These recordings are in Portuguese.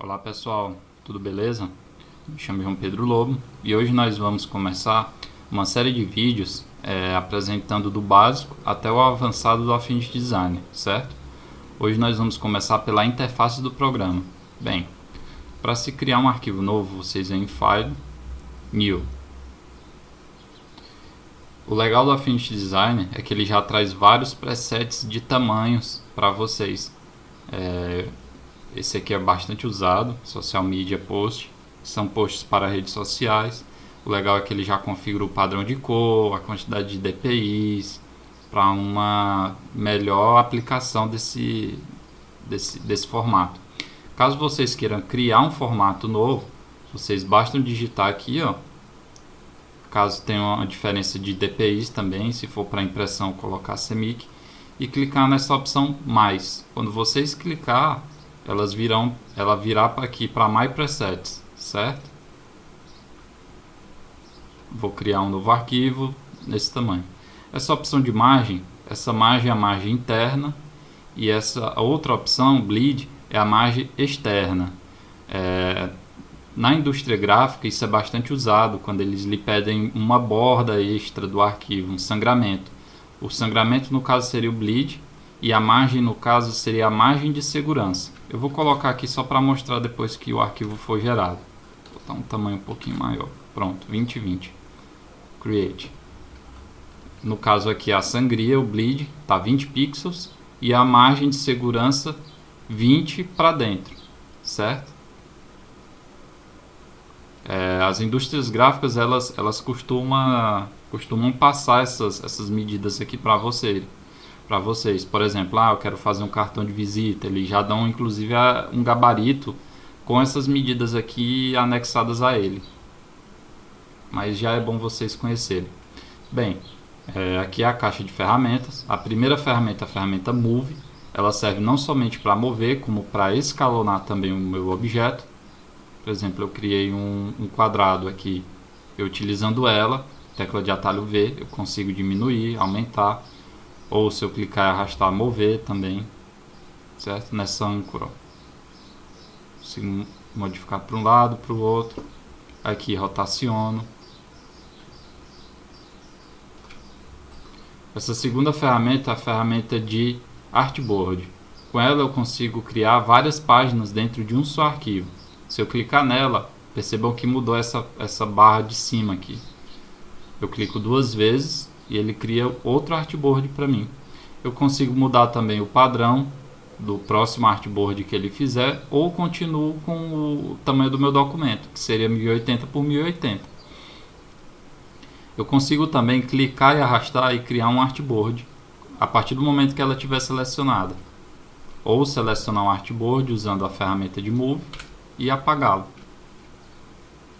Olá pessoal, tudo beleza? Me chamo João Pedro Lobo e hoje nós vamos começar uma série de vídeos apresentando do básico até o avançado do Affinity Design, certo? Hoje nós vamos começar pela interface do programa. Bem, para se criar um arquivo novo, vocês vêm em File, New. O legal do Affinity Design é que ele já traz vários presets de tamanhos para vocês. Esse aqui é bastante usado, Social Media Post, são posts para redes sociais. O legal é que ele já configura o padrão de cor, a quantidade de DPIs, para uma melhor aplicação desse formato. Caso vocês queiram criar um formato novo, vocês bastam digitar aqui, ó. Caso tenha uma diferença de DPIs também, se for para impressão, colocar CMYK e clicar nessa opção mais. Quando vocês clicar, ela virá para aqui para My Presets, certo? Vou criar um novo arquivo nesse tamanho. Essa opção de margem, essa margem é a margem interna e essa outra opção, Bleed, é a margem externa. Na indústria gráfica isso é bastante usado quando eles lhe pedem uma borda extra do arquivo, um sangramento. O sangramento no caso seria o bleed e a margem no caso seria a margem de segurança. Eu vou colocar aqui só para mostrar depois que o arquivo for gerado. Vou botar um tamanho um pouquinho maior. Pronto, 2020. Create. No caso aqui a sangria, o bleed, está 20 pixels e a margem de segurança 20 para dentro, certo? As indústrias gráficas elas costumam passar essas medidas aqui para vocês. Por exemplo, eu quero fazer um cartão de visita, eles já dão inclusive um gabarito com essas medidas aqui anexadas a ele. Mas já é bom vocês conhecerem. Bem, aqui é a caixa de ferramentas. A primeira ferramenta é a ferramenta Move. Ela serve não somente para mover, como para escalonar também o meu objeto. Por exemplo, eu criei um quadrado aqui. Eu utilizando ela, tecla de atalho V, eu consigo diminuir, aumentar. Ou se eu clicar e arrastar, mover também. Certo? Nessa âncora. Consigo modificar para um lado, para o outro. Aqui rotaciono. Essa segunda ferramenta é a ferramenta de Artboard. Com ela eu consigo criar várias páginas dentro de um só arquivo. Se eu clicar nela, percebam que mudou essa barra de cima aqui. Eu clico duas vezes e ele cria outro artboard para mim. Eu consigo mudar também o padrão do próximo artboard que ele fizer ou continuo com o tamanho do meu documento, que seria 1080 por 1080. Eu consigo também clicar e arrastar e criar um artboard a partir do momento que ela estiver selecionada. Ou selecionar um artboard usando a ferramenta de Move e apagá-lo.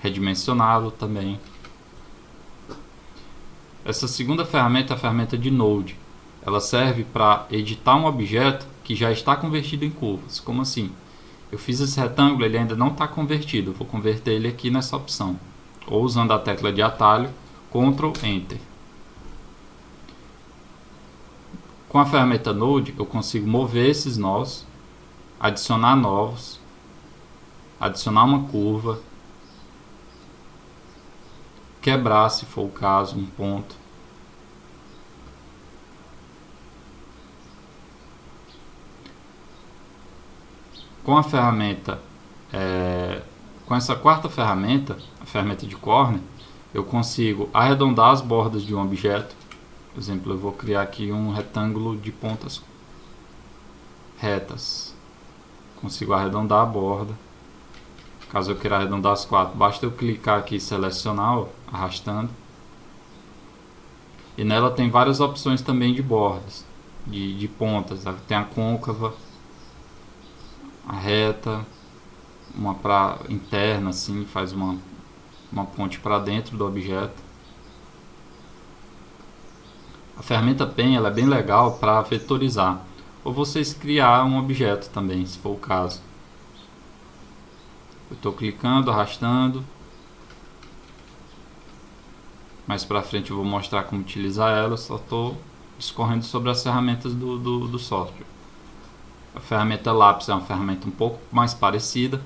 Redimensioná-lo também. Essa segunda ferramenta é a ferramenta de Node. Ela serve para editar um objeto que já está convertido em curvas. Como assim? Eu fiz esse retângulo, ele ainda não está convertido. Eu vou converter ele aqui nessa opção. Ou usando a tecla de atalho, Ctrl Enter. Com a ferramenta Node, eu consigo mover esses nós, adicionar novos, adicionar uma curva, quebrar, se for o caso, um ponto. Com a ferramenta, com essa quarta ferramenta, a ferramenta de Corner, eu consigo arredondar as bordas de um objeto. Por exemplo, eu vou criar aqui um retângulo de pontas retas. Consigo arredondar a borda. Caso eu queira arredondar as quatro, basta eu clicar aqui e selecionar, arrastando. E nela tem várias opções também de bordas, de pontas. Tem a côncava, a reta, uma pra interna, assim, faz uma ponte para dentro do objeto. A ferramenta Pen ela é bem legal para vetorizar, ou vocês criar um objeto também, se for o caso. Eu estou clicando, arrastando. Mais para frente eu vou mostrar como utilizar ela, só estou discorrendo sobre as ferramentas do software. A ferramenta Lápis é uma ferramenta um pouco mais parecida.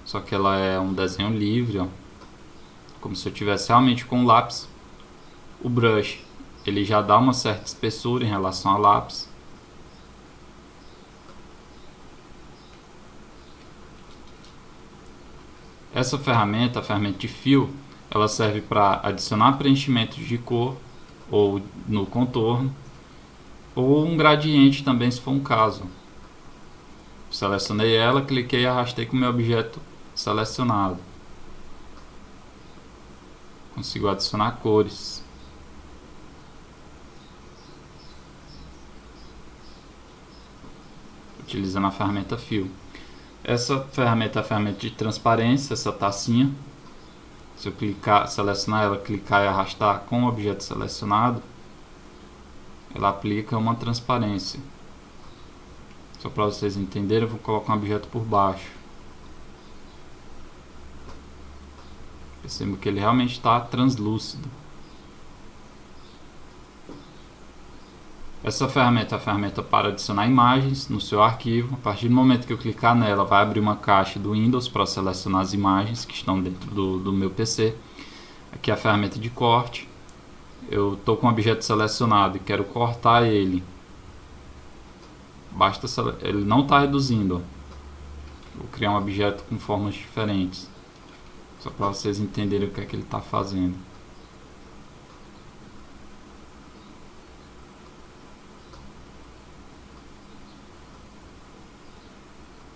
só que ela é um desenho livre, ó, como se eu tivesse realmente com o lápis. O brush, ele já dá uma certa espessura em relação ao lápis. Essa ferramenta, a ferramenta de fio, ela serve para adicionar preenchimentos de cor ou no contorno, ou um gradiente também, se for um caso. Selecionei ela, cliquei e arrastei com o meu objeto selecionado. Consigo adicionar cores. Utilizando a ferramenta fio. Essa ferramenta é a ferramenta de transparência, essa tacinha. Se eu clicar, selecionar ela, clicar e arrastar com o objeto selecionado, ela aplica uma transparência. Só para vocês entenderem, eu vou colocar um objeto por baixo. Percebo que ele realmente está translúcido. Essa ferramenta é a ferramenta para adicionar imagens no seu arquivo. A partir do momento que eu clicar nela, vai abrir uma caixa do Windows para selecionar as imagens que estão dentro do meu PC. Aqui é a ferramenta de corte. Eu estou com o objeto selecionado e quero cortar ele. Ele não está reduzindo. Vou criar um objeto com formas diferentes. Só para vocês entenderem o que é que ele está fazendo.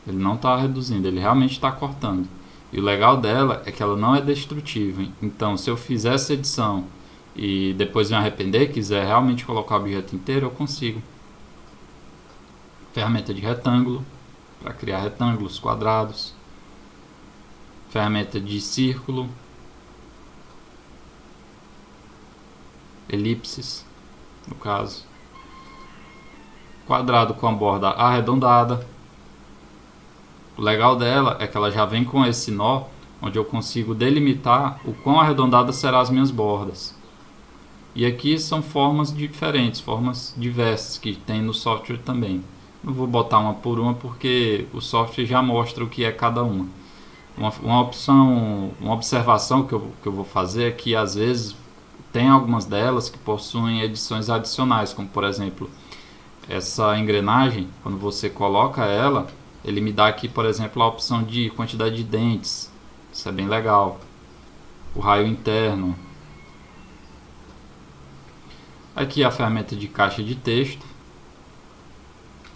Ele não está reduzindo, ele realmente está cortando. E o legal dela é que ela não é destrutiva. Então, se eu fizer essa edição e depois me arrepender, quiser realmente colocar o objeto inteiro, eu consigo. Ferramenta de retângulo, para criar retângulos, quadrados. Ferramenta de círculo. Elipses, no caso. Quadrado com a borda arredondada. O legal dela é que ela já vem com esse nó, onde eu consigo delimitar o quão arredondadas serão as minhas bordas. E aqui são formas diferentes, formas diversas que tem no software também. Não vou botar uma por uma porque o software já mostra o que é cada uma. Uma observação que eu vou fazer é que às vezes tem algumas delas que possuem edições adicionais, como por exemplo essa engrenagem, quando você coloca ela, ele me dá aqui, por exemplo, a opção de quantidade de dentes. Isso é bem legal. O raio interno. Aqui a ferramenta de caixa de texto.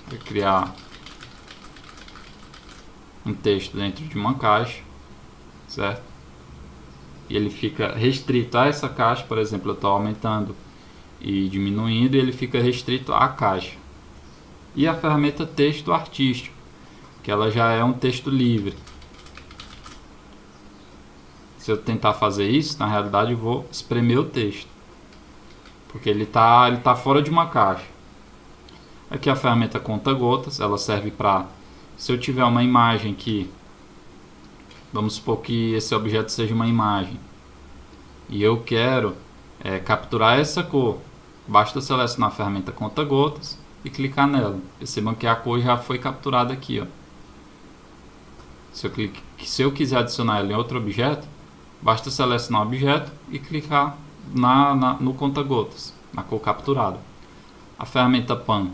Vou criar um texto dentro de uma caixa, certo? E ele fica restrito a essa caixa, por exemplo, eu estou aumentando e diminuindo, e ele fica restrito à caixa. E a ferramenta texto artístico, que ela já é um texto livre. Se eu tentar fazer isso, na realidade eu vou espremer o texto, porque ele tá fora de uma caixa. Aqui a ferramenta conta-gotas, ela serve para, se eu tiver uma imagem que, vamos supor que esse objeto seja uma imagem, e eu quero capturar essa cor, basta selecionar a ferramenta conta-gotas e clicar nela. Percebam que a cor já foi capturada aqui, ó. Se eu quiser adicionar ela em outro objeto, basta selecionar o objeto e clicar no conta-gotas, na cor capturada. A ferramenta Pan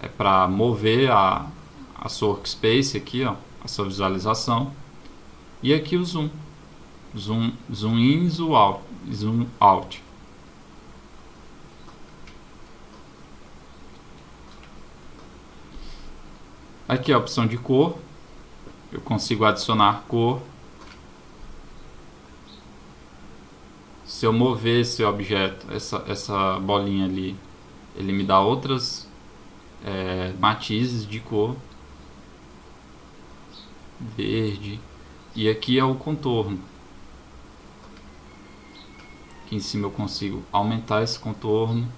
é para mover a sua workspace aqui, ó, a sua visualização. E aqui o zoom. Zoom in, zoom out. Aqui a opção de cor. Eu consigo adicionar cor. Se eu mover esse objeto, essa bolinha ali, ele me dá outras matizes de cor. Verde. E aqui é o contorno. Aqui em cima eu consigo aumentar esse contorno.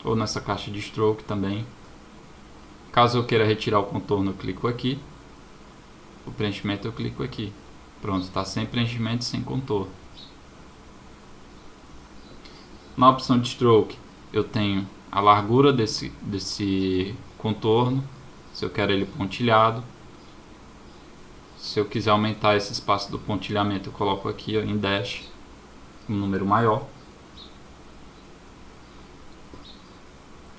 Ou nessa caixa de stroke também. Caso eu queira retirar o contorno, eu clico aqui. O preenchimento eu clico aqui. Pronto, está sem preenchimento, sem contorno. Na opção de stroke, eu tenho a largura desse contorno, se eu quero ele pontilhado. Se eu quiser aumentar esse espaço do pontilhamento, eu coloco aqui, ó, em dash, um número maior.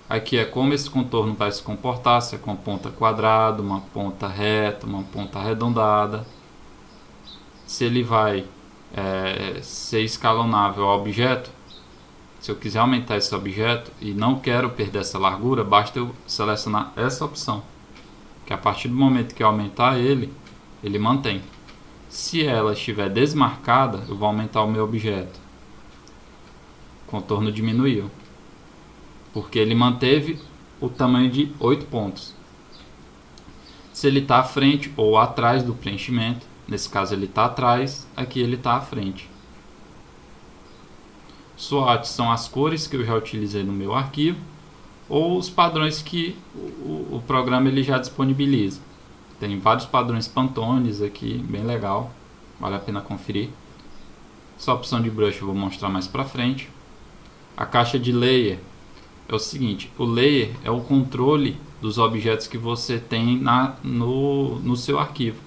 Aqui é como esse contorno vai se comportar, se é com uma ponta quadrada, uma ponta reta, uma ponta arredondada. Se ele vai ser escalonável ao objeto. Se eu quiser aumentar esse objeto e não quero perder essa largura, basta eu selecionar essa opção, que a partir do momento que eu aumentar ele mantém. Se ela estiver desmarcada, eu vou aumentar o meu objeto. O contorno diminuiu, porque ele manteve o tamanho de 8 pontos. Se ele está à frente ou atrás do preenchimento, nesse caso ele está atrás, aqui ele está à frente. SWAT são as cores que eu já utilizei no meu arquivo ou os padrões que o programa ele já disponibiliza. Tem vários padrões Pantones aqui, bem legal, vale a pena conferir. Essa opção de brush eu vou mostrar mais para frente. A caixa de layer é o seguinte, o layer é o controle dos objetos que você tem no seu arquivo.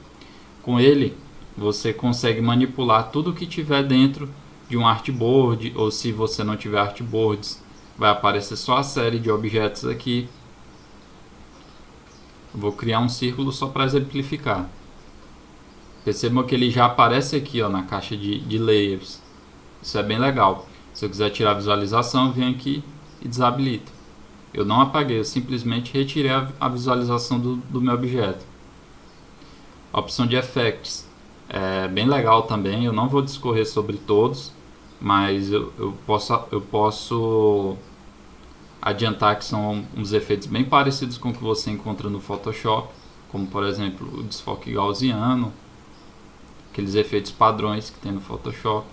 Com ele você consegue manipular tudo que tiver dentro de um artboard, ou se você não tiver artboards, vai aparecer só a série de objetos aqui. Vou criar um círculo só para exemplificar. Percebam que ele já aparece aqui, ó, na caixa de layers. Isso é bem legal. Se eu quiser tirar a visualização, eu venho aqui e desabilito. Eu não apaguei, eu simplesmente retirei a visualização do meu objeto. A opção de effects é bem legal também. Eu não vou discorrer sobre todos, mas eu posso adiantar que são uns efeitos bem parecidos com o que você encontra no Photoshop, como por exemplo o desfoque gaussiano, aqueles efeitos padrões que tem no Photoshop,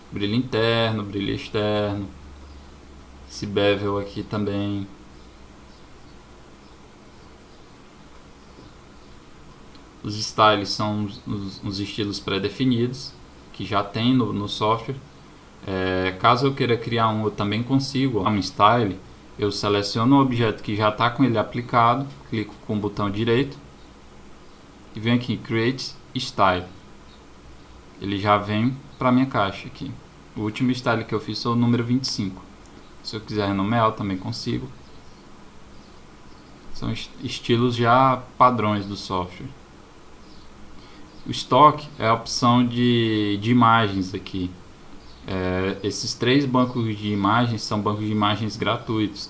brilho interno, brilho externo, esse bevel aqui também. Os styles são os estilos pré-definidos que já tem no software. Caso eu queira criar um, eu também consigo um style. Eu seleciono o objeto que já está com ele aplicado, clico com o botão direito e venho aqui em Create Style. Ele já vem para minha caixa aqui. O último style que eu fiz foi o número 25. Se eu quiser renomear, eu também consigo. São estilos já padrões do software. O Stock é a opção de imagens aqui. Esses 3 bancos de imagens são bancos de imagens gratuitos.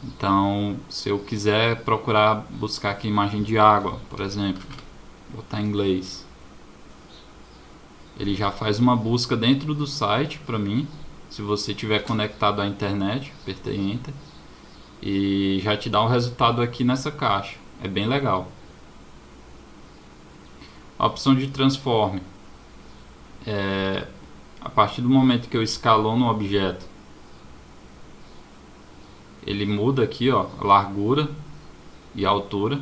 Então, se eu quiser buscar aqui imagem de água, por exemplo, botar em inglês, ele já faz uma busca dentro do site para mim. Se você estiver conectado à internet, apertei Enter e já te dá um resultado aqui nessa caixa. É bem legal. A opção de Transform a partir do momento que eu escalono um objeto, ele muda aqui, ó, a largura e a altura,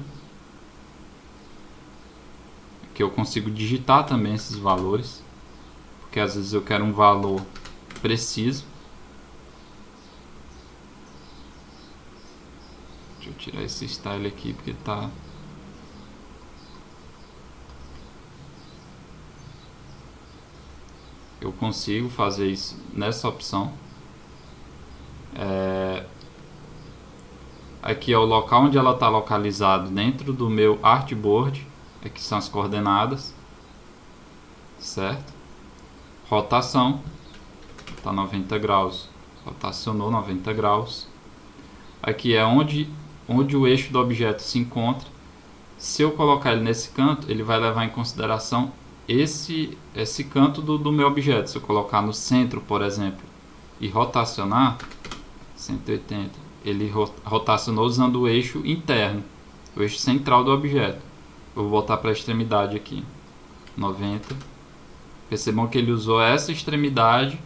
que eu consigo digitar também esses valores, porque às vezes eu quero um valor preciso. Deixa eu tirar esse style aqui porque tá... Eu consigo fazer isso nessa opção. Aqui é o local onde ela está localizado dentro do meu artboard. Aqui são as coordenadas, certo? Rotação, está 90 graus, rotacionou 90 graus. Aqui é onde o eixo do objeto se encontra. Se eu colocar ele nesse canto, ele vai levar em consideração esse canto do meu objeto. Se eu colocar no centro, por exemplo, e rotacionar 180, ele rotacionou usando o eixo interno, o eixo central do objeto. Eu vou voltar para a extremidade aqui, 90. Percebam que ele usou essa extremidade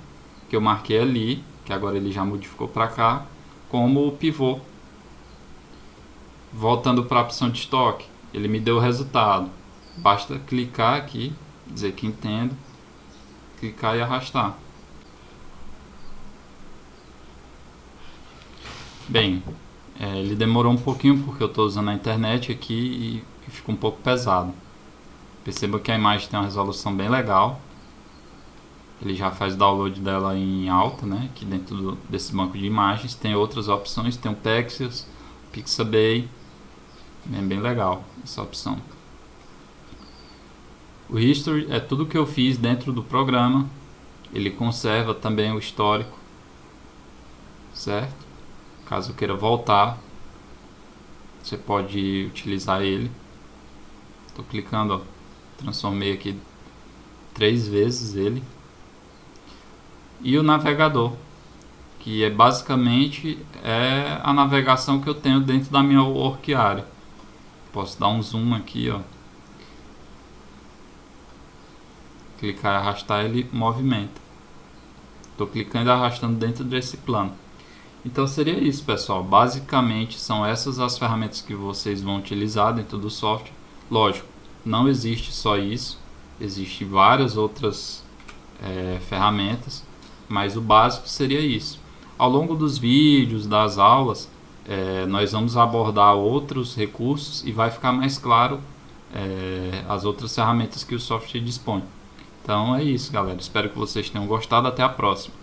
que eu marquei ali, que agora ele já modificou para cá, como o pivô. Voltando para a opção de estoque, ele me deu o resultado. Basta clicar aqui, dizer que entendo, clicar e arrastar. Bem, ele demorou um pouquinho porque eu estou usando a internet aqui e fica um pouco pesado. Perceba que a imagem tem uma resolução bem legal. Ele já faz download dela em alta, né? Aqui dentro desse banco de imagens. Tem outras opções, tem o Pexels, Pixabay. É bem legal essa opção. O History é tudo que eu fiz dentro do programa. Ele conserva também o histórico, certo? Caso queira voltar, você pode utilizar ele. Estou clicando, ó, transformei aqui 3 vezes ele. E o navegador, que é basicamente a navegação que eu tenho dentro da minha work area. Posso dar um zoom aqui, ó. Clicar e arrastar, ele movimenta. Estou clicando e arrastando dentro desse plano. Então seria isso, pessoal. Basicamente são essas as ferramentas que vocês vão utilizar dentro do software. Lógico, não existe só isso. Existem várias outras ferramentas, mas o básico seria isso. Ao longo dos vídeos, das aulas, nós vamos abordar outros recursos e vai ficar mais claro as outras ferramentas que o software dispõe. Então é isso, galera. Espero que vocês tenham gostado. Até a próxima.